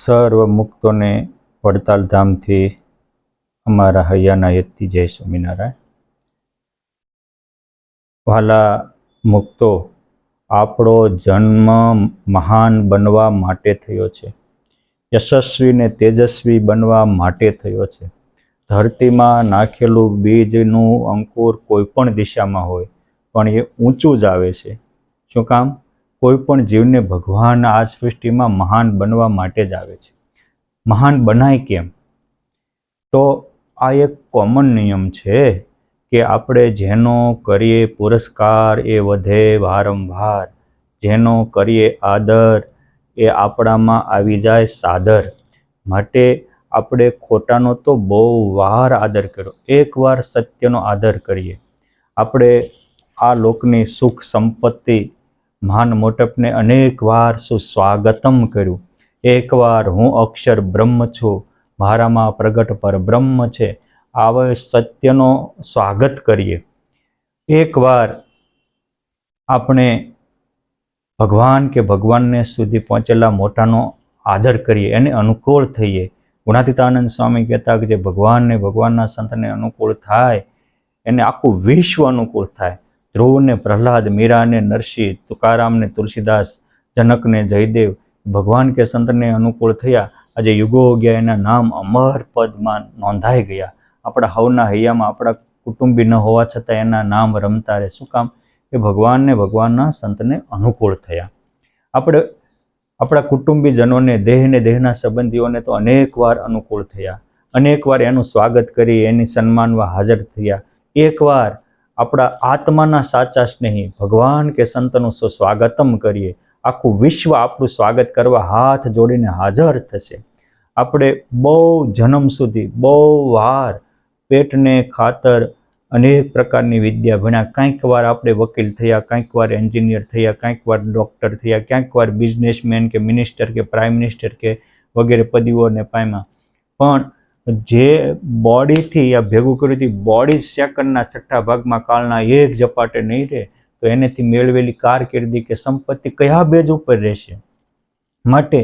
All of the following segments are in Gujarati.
સર્વ મુક્તોને વડતાલ ધામથી અમારા હૈયાના યતિ જય સ્વામિનારાયણ. વાલા મુક્તો, આપણો જન્મ મહાન બનવા માટે થયો છે, યશસ્વી ને તેજસ્વી બનવા માટે થયો છે. ધરતીમાં નાખેલું બીજનું અંકુર કોઈ પણ દિશામાં હોય પણ એ ઊંચું જ આવે છે. શું કામ? કોઈ પણ જીવને ભગવાન આ સૃષ્ટિમાં મહાન બનવા માટે જ આવે છે. મહાન બનાય કેમ? તો આ એક કોમન નિયમ છે કે આપણે જેનો કરીએ પુરસ્કાર એ વધે વારંવાર, જેનો કરીએ આદર એ આપણામાં આવી જાય સાદર. માટે આપણે ખોટાનો તો બહુ વાર આદર કર્યો, એકવાર સત્યનો આદર કરીએ. આપણે આ લોકની સુખ સંપત્તિ મહાન મોટપને અનેક વાર સુસ્વાગતમ કર્યું. એકવાર હું અક્ષર બ્રહ્મ છું, મારામાં પ્રગટ પર બ્રહ્મ છે, આવે સત્યનો સ્વાગત કરીએ. એકવાર આપણે ભગવાન કે ભગવાનને સુધી પહોંચેલા મોટાનો આદર કરીએ, એને અનુકૂળ થઈએ. ગુણાતીતાનંદ સ્વામી કહેતા કે જે ભગવાનને ભગવાનના સંતને અનુકૂળ થાય એને આખું વિશ્વ અનુકૂળ થાય. ધ્રુવને પ્રહલાદ, મીરાને નરસિંહ, તુકારામને તુલસીદાસ, જનકને જયદેવ ભગવાન કે સંતને અનુકૂળ થયા. આજે યુગો ગયા, એના નામ અમર પદમાં નોંધાઈ ગયા. આપણા હવના હૈયામાં આપણા કુટુંબી ન હોવા છતાં એના નામ રમતા રહે. શું કામ? એ ભગવાનને ભગવાનના સંતને અનુકૂળ થયા. આપણે આપણા કુટુંબીજનોને, દેહને દેહના સંબંધીઓને તો અનેક વાર અનુકૂળ થયા, અનેક વાર એનું સ્વાગત કરી, એની સન્માનવા હાજર થયા. એકવાર આપણા આત્માના સાચા સ્નેહી ભગવાન કે સંતનું સ્વાગતમ કરીએ, આખું વિશ્વ આપણું સ્વાગત કરવા હાથ જોડીને હાજર થશે. આપણે બહુ જન્મ સુધી બહુ વાર પેટને ખાતર અનેક પ્રકારની વિદ્યા ભણ્યા. કંઈક વાર આપણે વકીલ થયા, કંઈક વાર એન્જિનિયર થયા, કંઈક વાર ડૉક્ટર થયા, ક્યાંક વાર બિઝનેસમેન કે મિનિસ્ટર કે પ્રાઇમ મિનિસ્ટર કે વગેરે પદવીઓને પામ્યા. પણ જે બોડીથી આ ભેગું કર્યું હતી, બોડી સેકન્ડના છઠ્ઠા ભાગમાં કાળના એક ઝપાટે નહીં રહે, તો એનેથી મેળવેલી કારકિર્દી કે સંપત્તિ કયા બેઝ ઉપર રહેશે? માટે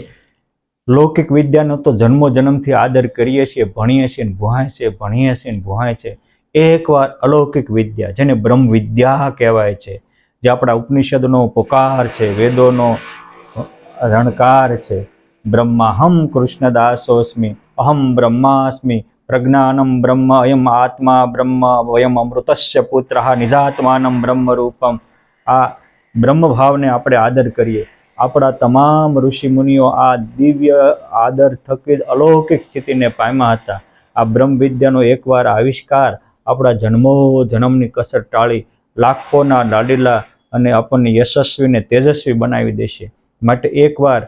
લૌકિક વિદ્યાનો તો જન્મો જન્મથી આદર કરીએ છીએ, ભણીએ છીએ ને ભુહાય છે, ભણીએ છીએ ને ભુહાય છે. એકવાર અલૌકિક વિદ્યા, જેને બ્રહ્મ વિદ્યા કહેવાય છે, જે આપણા ઉપનિષદનો પોકાર છે, વેદોનો રણકાર છે. બ્રહ્માહમ કૃષ્ણદાસોસ્મિ, અહમ બ્રહ્માસ્મિ, પ્રજ્ઞાનમ બ્રહ્મ, અયમ આત્મા બ્રહ્મ, વયમ અમૃતસ્ય પુત્ર, નિજાત્માનમ બ્રહ્મ રૂપમ. આ બ્રહ્મ ભાવને આપણે આદર કરીએ. આપણા તમામ ઋષિ મુનિઓ આ દિવ્ય આદર થકી જ અલૌકિક સ્થિતિને પામ્યા હતા. આ બ્રહ્મ વિદ્યાનો એકવાર આવિષ્કાર આપણા જન્મો જન્મની કસર ટાળી લાખોના લાડીલા અને આપણને યશસ્વી ને તેજસ્વી બનાવી દેશે. માટે એકવાર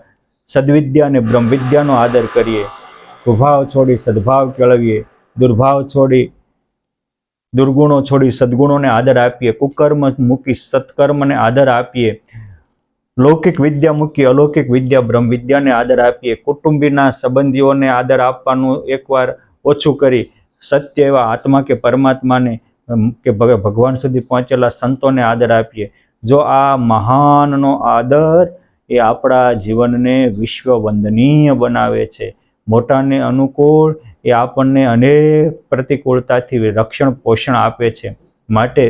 સદવિદ્યા અને બ્રહ્મ વિદ્યાનો આદર કરીએ. કુભાવ છોડી સદભાવ કેળવીએ, દુર્ભાવ છોડી દુર્ગુણો છોડી સદગુણોને આદર આપીએ, કુકર્મ મૂકી સત્કર્મને આદર આપીએ, લૌકિક વિદ્યા મૂકી અલૌકિક વિદ્યા બ્રહ્મ વિદ્યાને આદર આપીએ, કુટુંબીના સંબંધીઓને આદર આપવાનું એકવાર ઓછું કરી સત્ય એવા આત્મા કે પરમાત્માને કે ભગવાન સુધી પહોંચેલા સંતોને આદર આપીએ. જો આ મહાનનો આદર એ આપણા જીવનને વિશ્વ વંદનીય બનાવે છે. મોટાને અનુકૂળ એ આપણને અનેક પ્રતિકૂળતાથી રક્ષણ પોષણ આપે છે. માટે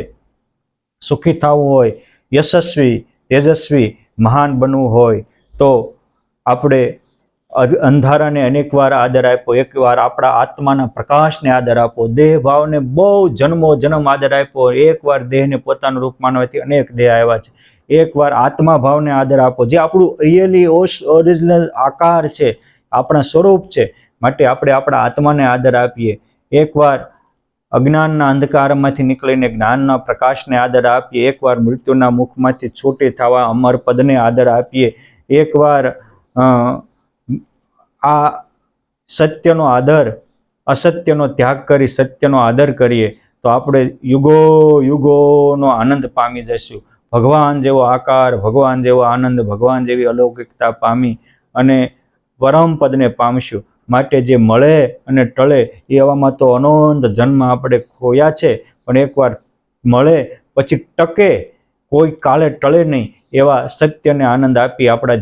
સુખી થવું હોય, યશસ્વી તેજસ્વી મહાન બનવું હોય તો આપણે અંધારાને અનેકવાર આદર આપ્યો, એકવાર આપણા આત્માના પ્રકાશને આદર આપો, દેહ ભાવને બહુ જન્મો જન્મ આદર આપ્યો, એકવાર દેહને પોતાનું રૂપ માનવાથી અનેક દેહ આવ્યા છે. એકવાર આત્મા ભાવને આદર આપો, જે આપણું રિયલી ઓરિજિનલ આકાર છે, આપણા સ્વરૂપ છે. માટે આપણે આપણા આત્માને આદર આપીએ. એકવાર અજ્ઞાનના અંધકારમાંથી નીકળીને જ્ઞાનના પ્રકાશને આદર આપીએ. એકવાર મૃત્યુના મુખમાંથી છૂટી થવા અમર પદને આદર આપીએ. એકવાર આ સત્યનો આદર, અસત્યનો ત્યાગ કરી સત્યનો આદર કરીએ તો આપણે યુગો યુગોનો આનંદ પામી જઈશું. ભગવાન જેવો આકાર, ભગવાન જેવો આનંદ, ભગવાન જેવી અલૌકિકતા પામી અને પરમ પદને પામશું. માટે જે મળે અને ટળે એવામાં તો અનંત જન્મ આપણે ખોયા છે, પણ એકવાર મળે પછી ટકે, કોઈ કાળે ટળે નહીં એવા સત્યને આનંદ આપી આપણા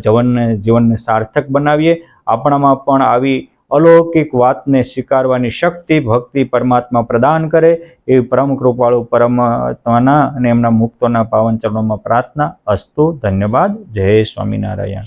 જીવનને સાર્થક બનાવીએ. આપણામાં પણ આવી અલૌકિક વાતને સ્વીકારવાની શક્તિ ભક્તિ પરમાત્મા પ્રદાન કરે એવી પરમ કૃપાળુ પરમાત્માના અને એમના મુક્તોના પાવન ચરણોમાં પ્રાર્થના. અસ્તુ. ધન્યવાદ. જય સ્વામિનારાયણ.